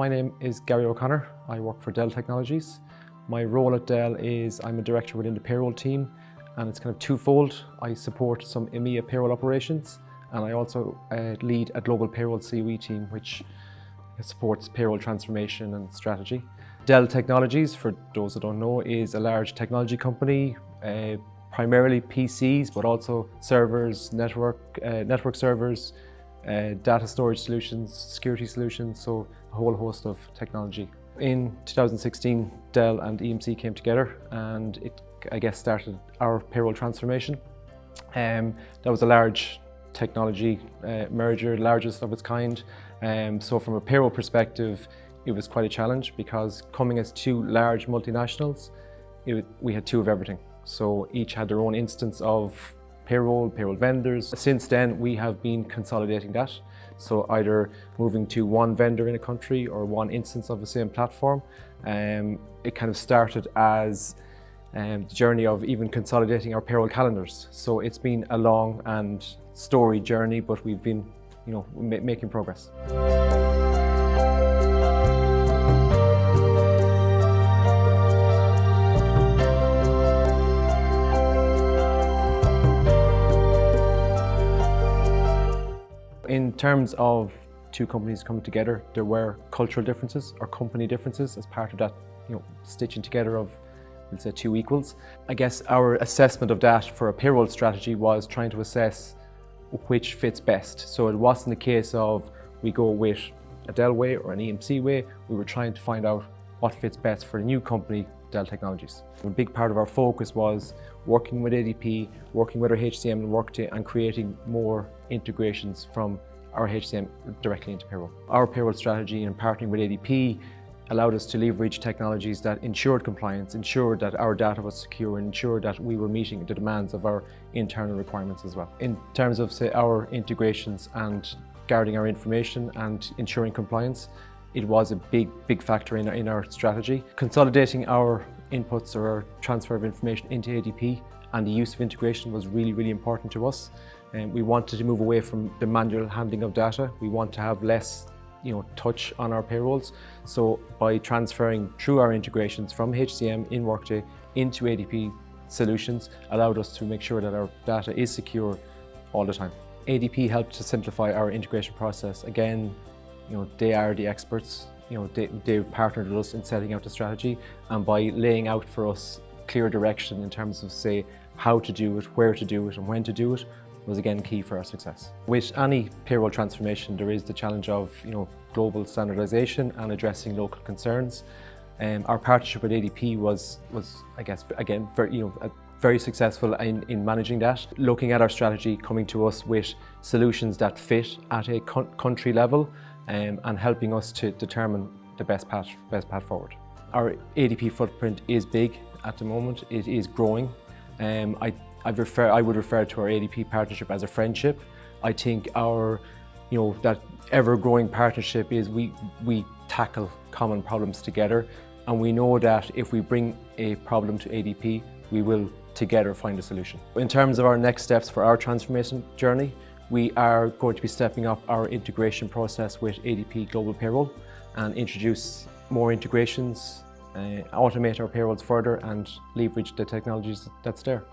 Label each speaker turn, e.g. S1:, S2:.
S1: My name is Gary O'Connor. I work for Dell Technologies. My role at Dell is I'm a director within the payroll team, and it's kind of twofold. I support some EMEA payroll operations, and I also lead a global payroll COE team which supports payroll transformation and strategy. Dell Technologies, for those that don't know, is a large technology company, primarily PCs, but also servers, network servers, data storage solutions, security solutions, so a whole host of technology. In 2016, Dell and EMC came together, and it, I guess, started our payroll transformation. That was a large technology merger, largest of its kind. So from a payroll perspective, it was quite a challenge because coming as two large multinationals, we had two of everything. So each had their own instance of payroll vendors. Since then, we have been consolidating that. So either moving to one vendor in a country or one instance of the same platform. It kind of started as the journey of even consolidating our payroll calendars. So it's been a long and storied journey, but we've been, making progress. In terms of two companies coming together, there were cultural differences or company differences as part of that, stitching together of, we'll say, two equals. I guess our assessment of that for a payroll strategy was trying to assess which fits best. So it wasn't the case of we go with a Dell way or an EMC way. We were trying to find out what fits best for a new company, Dell Technologies. A big part of our focus was working with ADP, working with our HCM and Workday, and creating more integrations from our HCM directly into payroll. Our payroll strategy in partnering with ADP allowed us to leverage technologies that ensured compliance, ensured that our data was secure, and ensured that we were meeting the demands of our internal requirements as well. In terms of, say, our integrations and guarding our information and ensuring compliance, it was a big factor in our strategy. Consolidating our inputs or our transfer of information into ADP and the use of integration was really important to us. And we wanted to move away from the manual handling of data. We want to have less touch on our payrolls. So by transferring through our integrations from HCM in Workday into ADP solutions allowed us to make sure that our data is secure all the time. ADP helped to simplify our integration process. Again, they are the experts. They partnered with us in setting out the strategy, and by laying out for us clear direction in terms of, say, how to do it, where to do it, and when to do it, was again key for our success. With any payroll transformation, there is the challenge of global standardization and addressing local concerns. Our partnership with ADP was I guess, again, very successful in managing that. Looking at our strategy, coming to us with solutions that fit at a country level, and helping us to determine the best path forward. Our ADP footprint is big at the moment. It is growing. I would refer to our ADP partnership as a friendship. I think our, that ever-growing partnership is we tackle common problems together, and we know that if we bring a problem to ADP, we will together find a solution. In terms of our next steps for our transformation journey, we are going to be stepping up our integration process with ADP Global Payroll and introduce more integrations, automate our payrolls further, and leverage the technologies that's there.